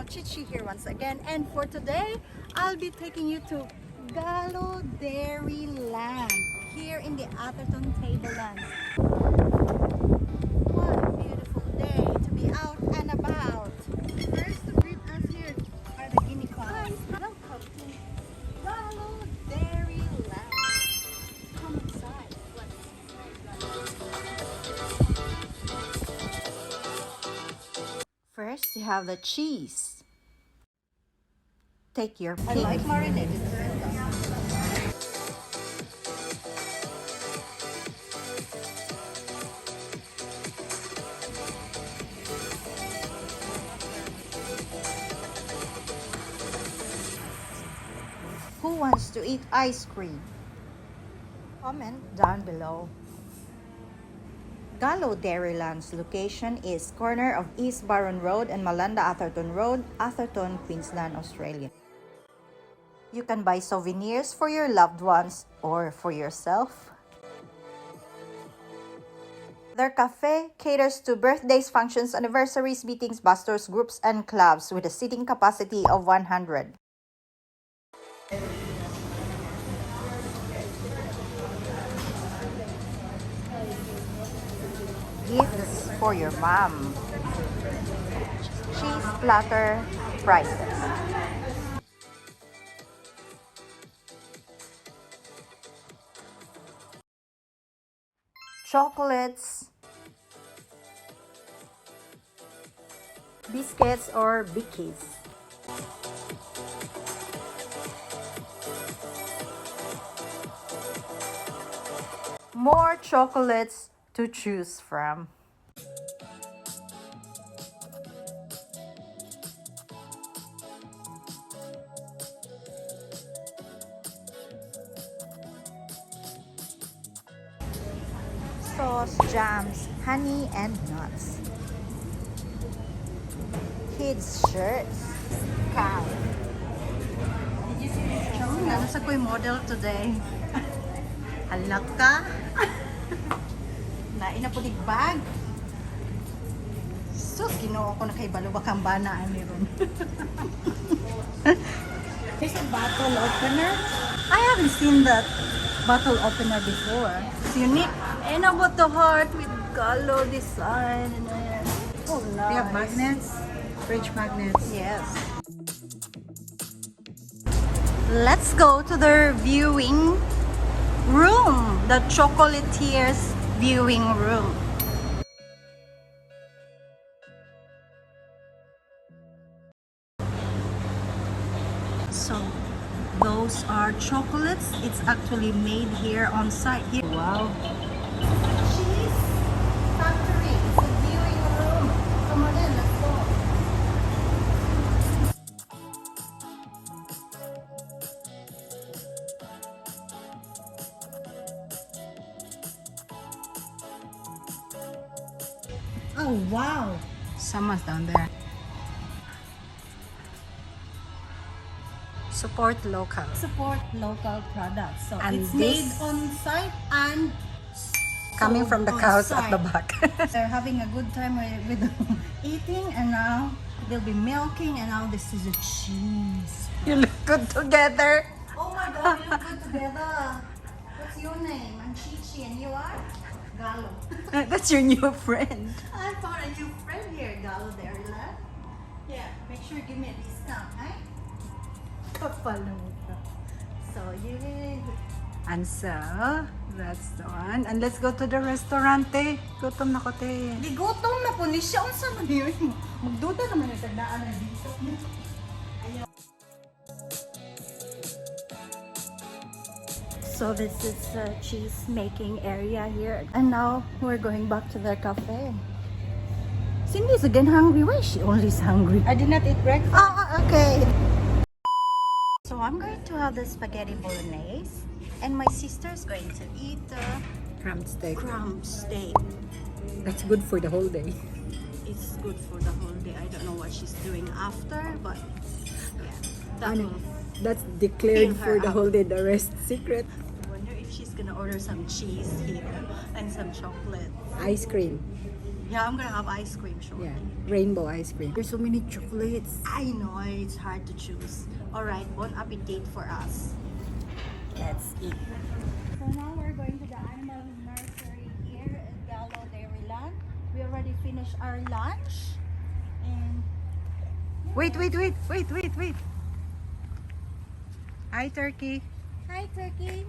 Cindy&Cheche here once again, and for today I'll be taking you to Gallo Dairyland here in the Atherton Tablelands. What a beautiful day to be out and about. First to greet us here are the guinea calves. Welcome to Gallo Dairyland. Come inside. What's inside? First, you have the cheese. Take your pick. I like marinated. Who wants to eat ice cream? Comment down below. Gallo Dairyland's location is corner of East Barron Road and Malanda Atherton Road, Atherton, Queensland, Australia. You can buy souvenirs for your loved ones or for yourself. Their cafe caters to birthdays, functions, anniversaries, meetings, busters, groups, and clubs with a seating capacity of 100. Gifts for your mom. Cheese platter prices. Chocolates, biscuits or bickies. More chocolates to choose from. Sauce, jams, honey, and nuts. Kids' shirts. Cow. Nasa ko'y model today. Halak ka? Naina po dig bag. Sus, ginoo ko na kay balubak ang banaan ni Ron. There's a bottle opener. I haven't seen that bottle opener before. It's unique. And about the heart with Gallo design. Oh, nice. They have magnets, fridge magnets. Yes. Let's go to their viewing room, the chocolatiers viewing room. So those are chocolates. It's actually made here on site. Here. Wow. Cheese factory. It's a viewing room. Come on in, let's go. Oh wow! Someone's down there. Support local. Support local products. So And it's this- made on site and Coming sold from the on cows at site. the back. They're having a good time with eating, and now they'll be milking, and now this is a cheese. You look good together. Oh my God, we look good together. What's your name? I'm Chichi, and you are Gallo. That's your new friend. I found a new friend here, Gallo Dairyland. Yeah, make sure you give me a discount, eh? So yeah. And so, that's the one. And let's go to the restaurant, eh. Gutom na ko, te. Gigutom na po ni siya. Unsa man yun? Magduda naman yung tagdaan na dito. So this is the cheese making area here. And now we're going back to their cafe. Cindy's again hungry. Why is she always hungry? I did not eat breakfast. Okay. So I'm going to have the spaghetti bolognese. And my sister's going to eat the Crumb steak. crumb steak. That's good for the whole day. It's good for the whole day. I don't know what she's doing after, but yeah, that Ano? will. That's declared Fill her for the up. whole day. The rest secret. I wonder if she's gonna order some cheese here and some chocolate. Ice cream. Yeah, I'm gonna have ice cream shortly. Yeah, rainbow ice cream. There's so many chocolates. I know, it's hard to choose. Alright, bon appetit for us. Let's eat. So now we're going to the animal nursery here at Gallo Dairyland. We already finished our lunch. And Wait. Hi, turkey. hi, turkey.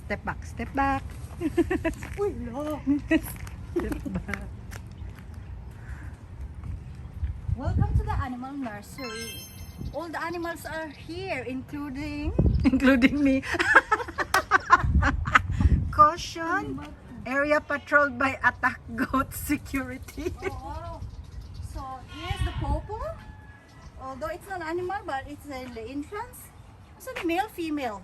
Takal. Step back. Uy, no. Step back. Welcome to the animal nursery. All the animals are here, including Including me. Caution. Area patrolled by attack goat security. oh. So here's the popo. Although it's not an animal, but it's in the entrance. So the male, female.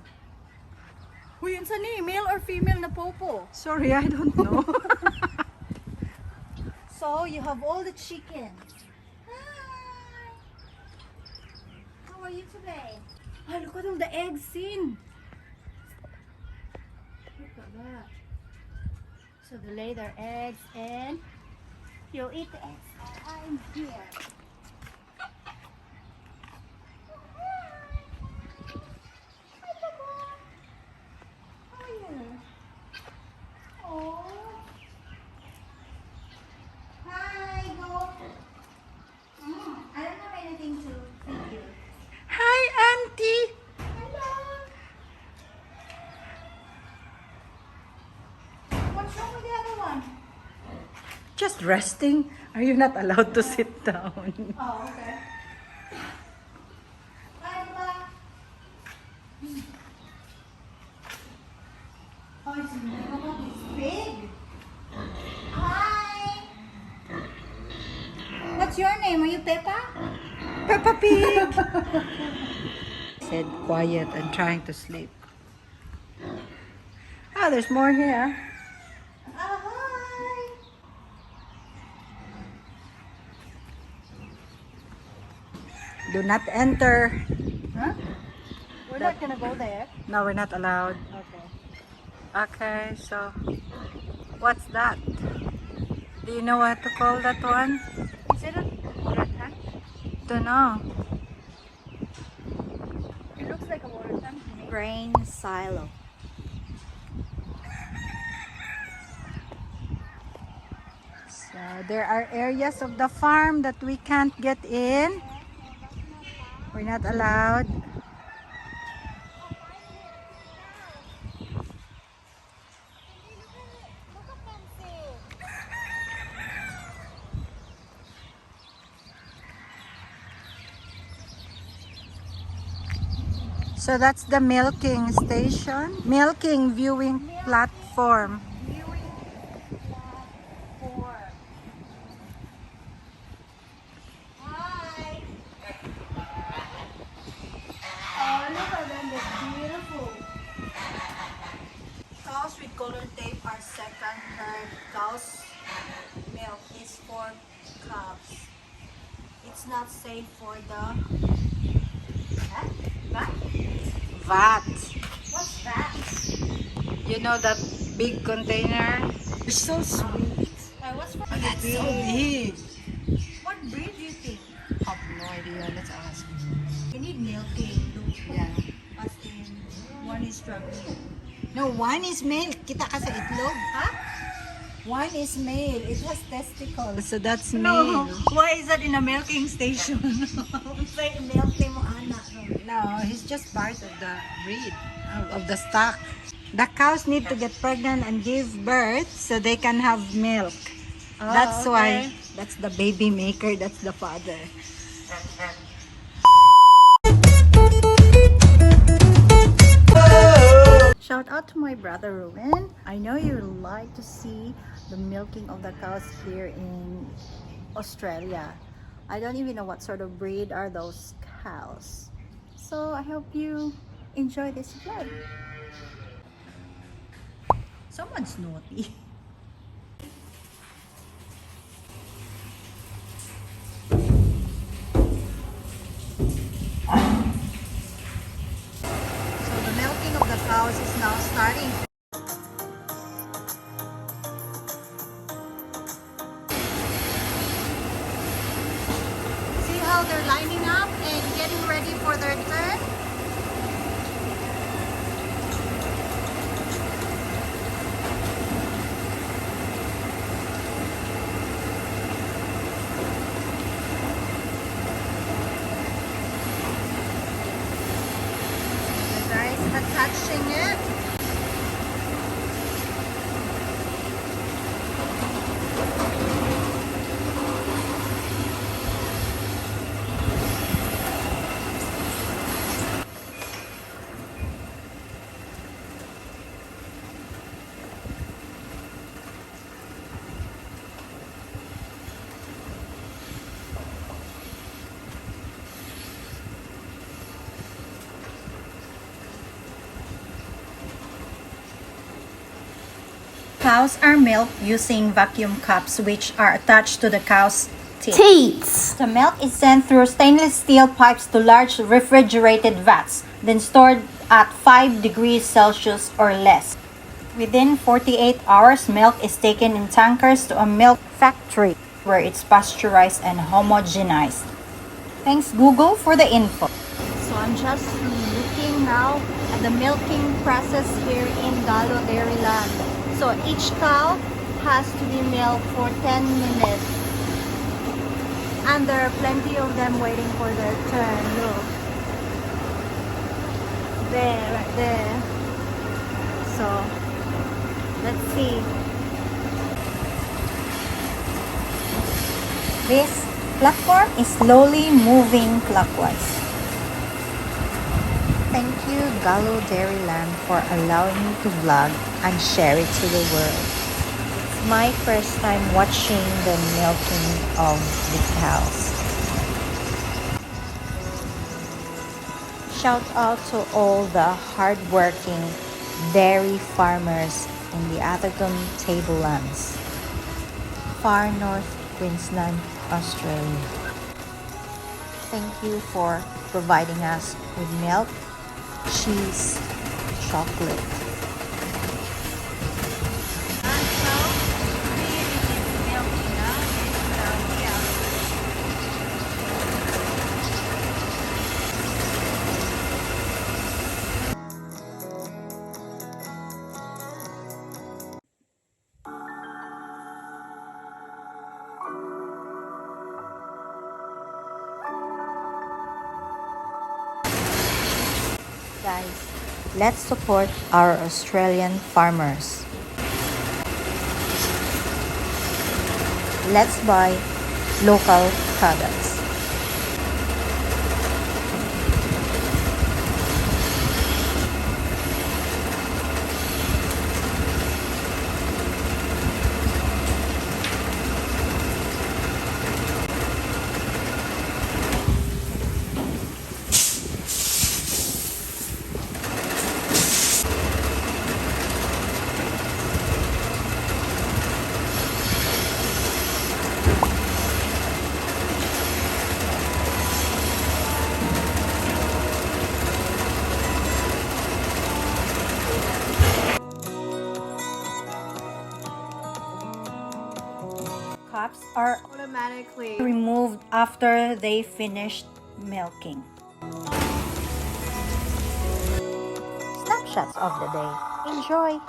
Uy, yun saan male or female na popo? Sorry, I don't know. So you have all the chickens. Hi. How are you today? Oh, look at all the eggs, Sin. Look at that. So they lay their eggs and you'll eat the eggs. I'm here. Hi, Papa. How are you? Oh. Hi, go. I don't have anything to feed you. Hi, auntie. Hello. What's wrong with the other one? Just resting. Are you not allowed to sit down? Oh, okay. Hi, Papa. Oh, it's big. Hi. What's your name? Are you Peppa? Peppa Pig. Said quiet and trying to sleep. Oh, there's more here. Oh, hi. Do not enter. Huh? We're not gonna go there. No, we're not allowed. Okay. Okay, so what's that? Do you know what to call that one? Is it a water tank? Don't know. It looks like a water tank to me. Grain silo. So there are areas of the farm that we can't get in. We're not allowed. So that's the milking station, milking viewing platform. Viewing platform. Hi. Oh, look at them. They're beautiful. Cows with colored tape are second, third. Cow's milk is for calves. It's not safe for the VAT. What's that? You know that big container? It's so sweet. What's for That's so big. What breed do you think? I have no idea. Let's ask. You need milking. Yeah. As in, one is struggling. No, one is male. Kita ka sa itlog. Huh? One is male. It has testicles. So that's No. male. Why is that in a milking station? Say milking mo anak. No, he's just part of the breed, of the stock. The cows need to get pregnant and give birth so they can have milk. That's why. That's the baby maker. That's the father. Shout out to my brother Ruben. I know you like to see the milking of the cows here in Australia. I don't even know what sort of breed are those cows. So I hope you enjoy this vlog. Someone's naughty. So the milking of the cows is now starting. they're lining up and getting ready for their turn. The guys attaching it. Cows are milked using vacuum cups which are attached to the cow's Teats. The milk is sent through stainless steel pipes to large refrigerated vats, then stored at 5 degrees Celsius or less. Within 48 hours, milk is taken in tankers to a milk factory where it's pasteurized and homogenized. Thanks Google for the info. So I'm just looking now at the milking process here in Gallo Dairyland. So each cow has to be milked for 10 minutes. And there are plenty of them waiting for their turn. Look. There, right there. So, let's see. This platform is slowly moving clockwise. Thank you Gallo Dairyland for allowing me to vlog and share it to the world. It's my first time watching the milking of the cows. Shout out to all the hardworking dairy farmers in the Atherton Tablelands, far north Queensland, Australia. Thank you for providing us with milk, cheese, chocolate. Guys, let's support our Australian farmers. Let's buy local products. Cups are Automatically. removed after they finished milking. Snapshots of the day. Enjoy!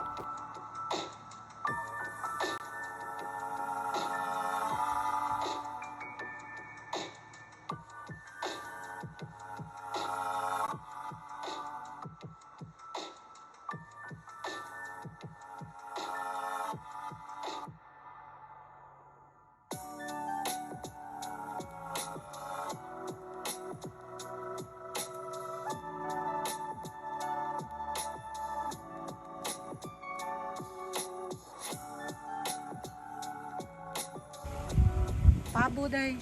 Pabo day.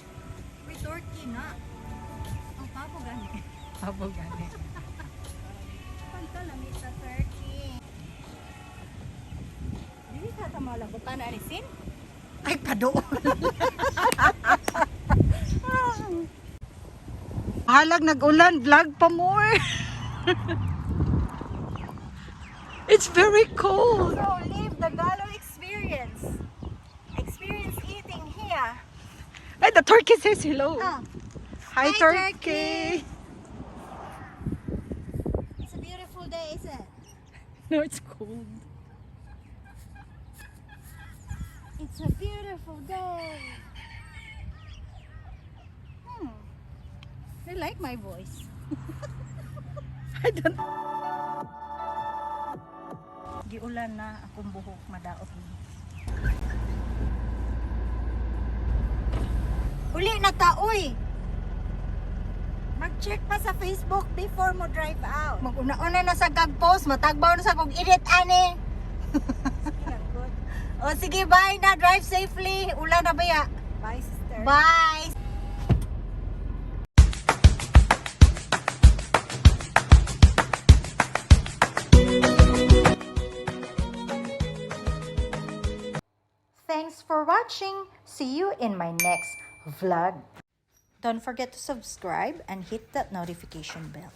May turkey na. Ang pabo gani. Pabo gani. Pantala sa turkey. Dili ka ta malabutan na alisin? Ay, padoon. Halag nag-ulan, vlog pa more. It's very cold. So live the Gallo experience. Experience eating here. Ay, the turkey says hello. Ah. Hi, turkey. It's a beautiful day, isn't it? No, it's cold. It's a beautiful day. They like my voice. I don't. Giulan na akong buhok madaot ni. Uli na ta, uy! Mag-check pa sa Facebook before mo drive out. Mag-una-una na sa gag-post. Matagbaw na sa kong edit, ani. O sige, bye na. Drive safely. Ulan na ba ya? Bye, sister. Bye! Thanks for watching. See you in my next vlog. Don't forget to subscribe and hit that notification bell.